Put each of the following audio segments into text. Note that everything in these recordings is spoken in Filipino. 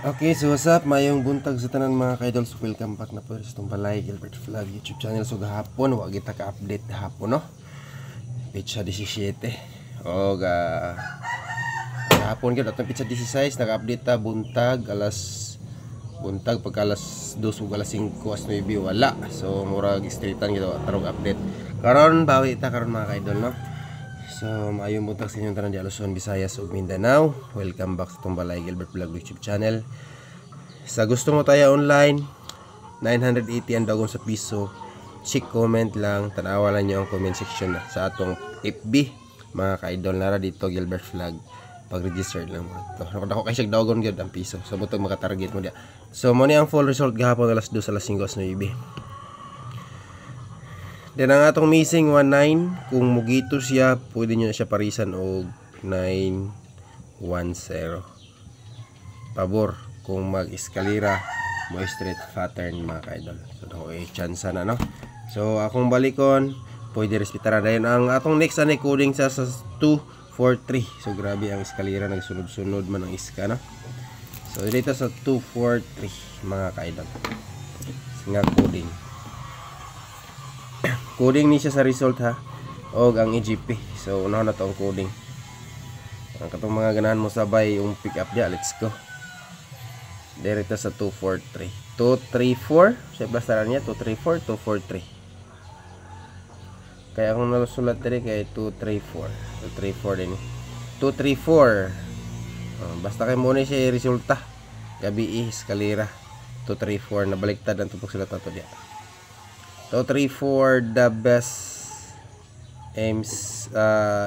Okay, so what's up? Mayong buntag sa tanan mga ka-idol. So welcome back na po sa itong balay Gilbert Vlog YouTube channel. So gahapon, wag kita ka-update gahapon, no? Pizza 17. O gahapon gyud atong pizza 16 naka-update ta buntag pagka alas 2 ug alas 5 as 9 wala. So murag straightan gyud tarong update. Karon bawi ta karon mga ka-idol, no? So, maayong buntag sa inyong tanan di Luzon, Visayas ug Mindanao. Welcome back sa itong balay Gilbert Vlog YouTube channel. Sa gusto mo tayo online, 980 ang dagon sa piso. Check comment lang, tanawa lang nyo ang comment section sa atong FB. Mga ka-idol nara dito Gilbert Vlog. Pag-register lang mo ito. Ako kasi dagon gyud ang piso. So, butog maka-target mo dia. So, mo ni ang full result gahapon alas 2 alas 5 as 9. Then ang atong missing 19, kung mugito siya, pwede nyo na siya parisan og 910. Pabor kung mag-eskalera mo straight pattern mga ka-idol. So ako chance na, no. So akong balikon, pwede respetara dayon ang atong next ani coding sa 243. So grabe ang eskalera, nagsunod-sunod man ang iska, no. So dito sa 243 mga ka-idol. Nga coding. Coding ni siya sa result ha, og ang EGP. So unahan na to ang coding. Ang katong mga ganahan mo sabay yung pick up dia, let's go. Direta sa 243 234 sa blastaran niya 234 243. Kaya akong nalusulat diri kay 234 din 234. Basta kay mo ni siya resulta gabi eskalera 234 na baliktad ang tupok sulat ato dia. 234 the best aims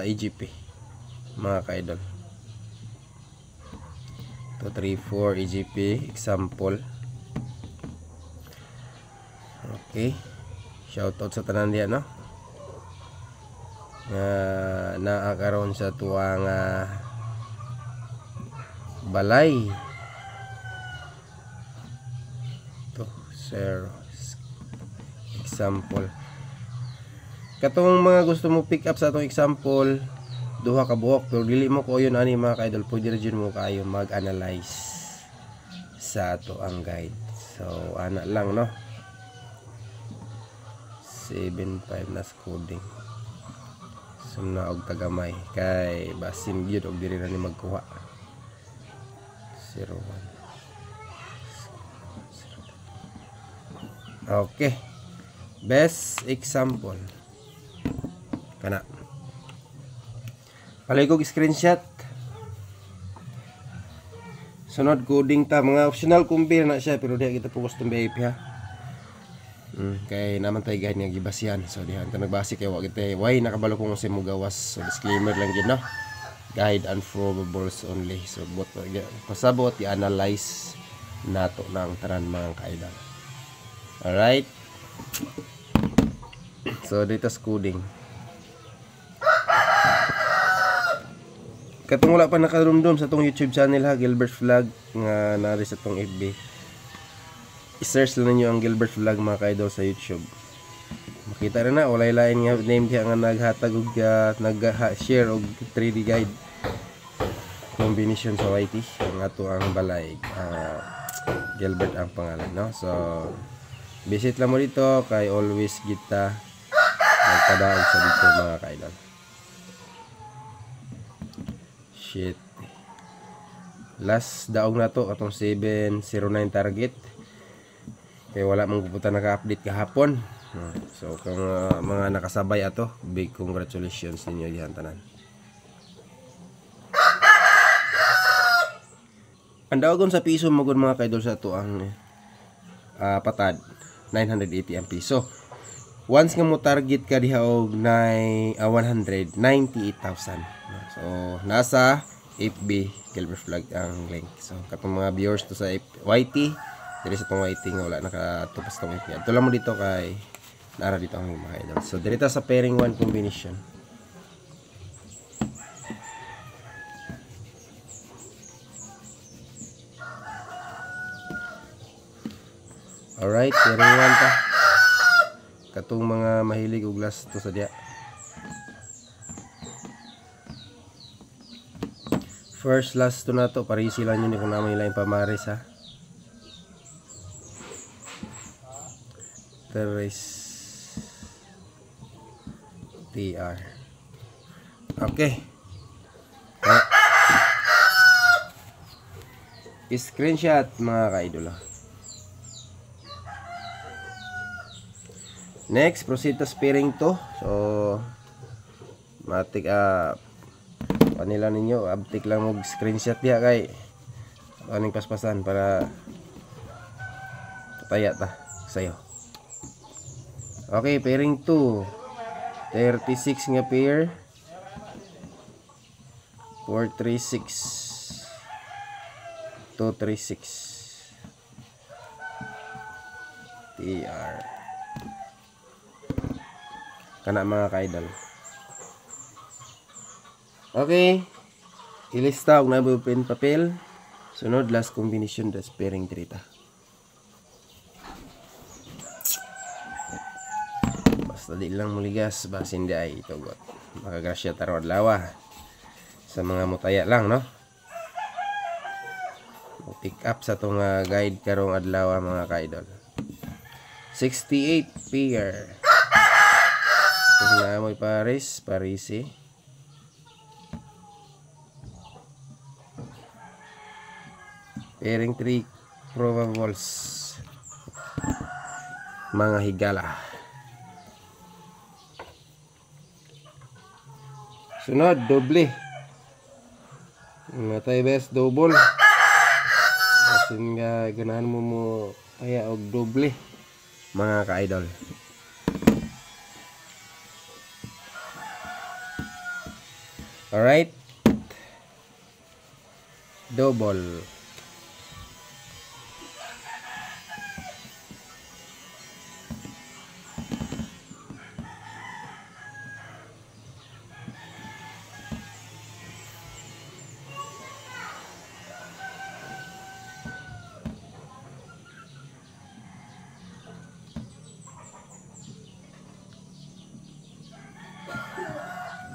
EGP mga ka-idol. 234 EGP example. Okay, shoutout sa tanan diya, no, naakaroon sa tuwang balay to zero example. Katong mga gusto mo pick up sa atong example, duha ka buhok pero dili mo ko yun ani mga ka-idol, pwede rin mo kayo mag-analyze sa ato ang guide. So ana lang, no, 75 na coding sumna og tagamay kay basin gyud og diri ra ni magkuha 01. Okay, best example kana palay kog screenshot. Sunod coding ta, mga optional compare na siya pero di kita po custom VIP ha. Kay naman tay guide nga gibasihan. So dihan ta nagbase kay wa kita why nakabalo ko sa mo gawas. So disclaimer lang gyud, no, guide and probables only. So bot pasabot i-analyze nato ng tanan mga ka-idol. Alright, so dito sa coding katong wala pa nakarumdum sa tong YouTube channel ha, Gilbert Vlog nga nari sa tong FB, i-search lang ninyo ang Gilbert Vlog mga ka-idol sa YouTube. Makita rin na walay lain nga name kaya nga naghatag og nag-share og 3D guide combination sa YT ang ato ang balay Gilbert ang pangalan, no. So visit lang mo dito kay always kita magpadaog sa dito mga ka-idol. Shit, last daog na to atong 709 target kay wala mong pupunta naka-update kahapon. So kung mga nakasabay ato, big congratulations ninyo dihan tanan. Ang daogon sa piso magud mga ka-idol sa ato ang patad 980 ang piso. Once nga mo target ka diha og 198,000. So nasa FB Gilbert Vlog ang link. So katong mga viewers to sa YT, diri sa tong YT nga wala nakatupas tong FB. Ito lang mo dito kay nara dito ang mga idol. So dito sa pairing 1 combination. Alright, pairing 1 ta. Katong mga mahilig og last to sa dia. First last to na to, parisi lang yun kung naman nila yung pamaris ha. Teres TR. Okay. Screenshot mga ka-idol. Next, proceed to pairing to. So matik panila ninyo, abtik lang mo screenshot diha kay aning paspasan para pataya ta sayo. Okay, pairing 2. 36 nga pair. 436 236 TR. Kana mga ka-idol. Okay, ilista og nabuy pen papel. Sunod last combination das pairing trita. Basta di lang muligas basin di ay itugot. Makagrasya taro adlaw sa mga mutaya lang no. Pick up sa tong guide karong adlaw mga ka-idol. 68 pair. Ito na mo'y parisi. Pairing 3 probables. Mga higala. Sunod, doble. Matay best double. Asin nga ganahan mo kaya og doble mga ka-idol. Alright. Double.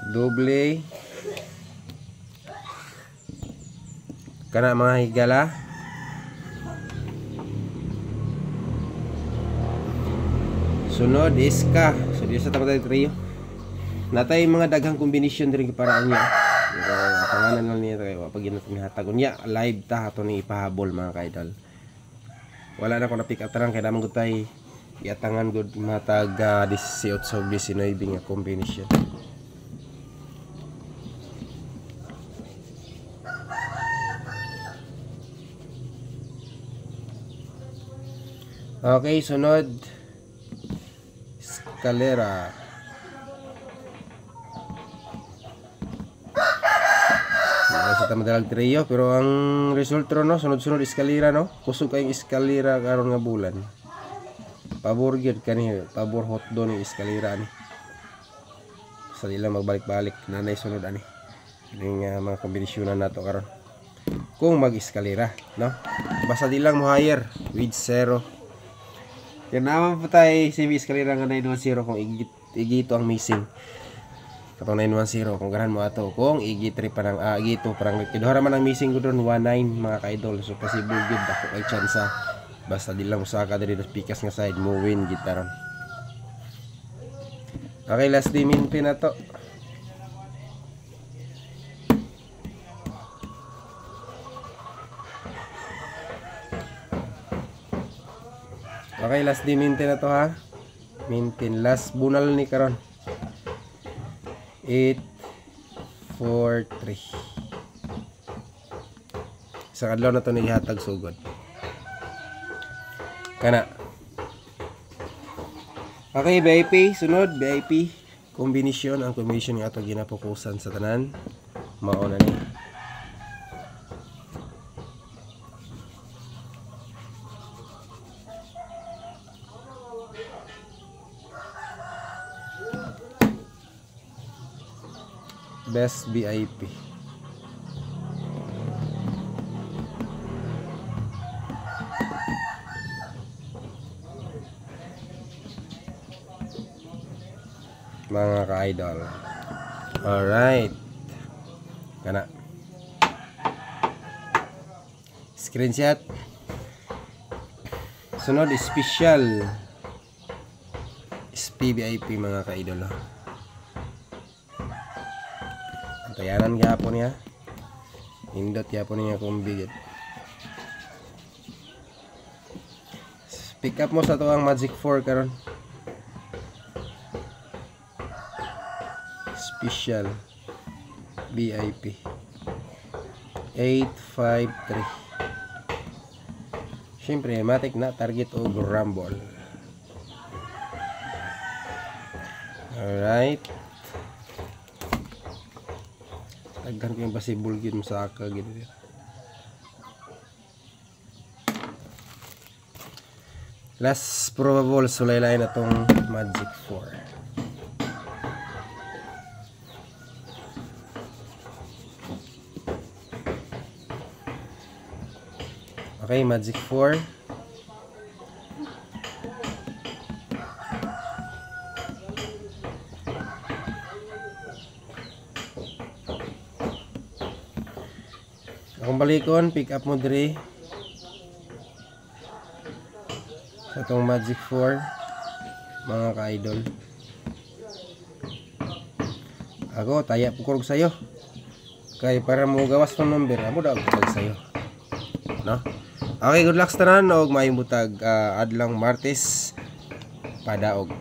Doble. Kana mga higala. Sunod iska. So di sa tamatay trio. Natay mga daghang kombinasyon diri para niya. Pero pangalan lang niya kay pag ginatag niya live ta ato ni ipahabol mga ka-idol. Wala na ko na pick up tarang kay damang gutay iatangan gud matag 18 sa 19 nga combination. Okay, sunod eskalera. Sa tamadalag trio pero ang resulta no sunod-sunod eskalera no. Kusog kayong eskalera karon nga bulan. Pabor gyud kani, pabor hotdo ni eskalera ni. Sa dila magbalik-balik nanay sunod ani. Ning mga kombinasyonan nato karon. Kung mag-eskalera no. Basta di lang mo higher with 0. Yan naman po tayo semi eskalera nga 910 kung igito ang missing. Katong 910 kung ganahan mo ato kung igi3 parang igito parang kiduhara man ang missing ko doon 19 mga ka-idol. So possible good ako kay chance basta di lang usaka diri dos pikas nga side mo win gitaron. Okay, last dimin pin na to. Okay, last di maintain na to ha. Maintain last bunal ni karon. 8 4 3. Sa kadlaw na to ni hatag sugod. Kana. Okay, VIP sunod VIP kombinasyon ang kombinasyon nga ato ginapokusan sa tanan. Mao na ni. Best VIP. Mga ka-idol. Alright. Kana. Screenshot. Sunod, special SPVIP mga ka-idol. Antayanan gapon niya. Indot gapon niya kung bigit. Pick up mo sa to ang Magic 4 karon. Special VIP 853. Siyempre, matik na target o rumble. Alright. Taghan ko yung possible gid mo sa aka gid. Last probable sulaylay na tong Magic 4. Okay, Magic 4. Akong balikon, pick up mo diri sa tong Magic 4 mga ka-idol. Ako taya pukurog sayo kay para mo gawas tong number amo daw pag sayo, no? Okay, good luck tanan og maayong butag adlang Martes padaog.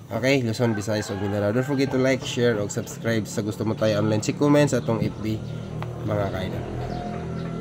Okay, Luzon, Visayas ug Mindanao. Don't forget to like, share ug subscribe sa gusto mo tayo online. Si comments atong FB mga ka-idol.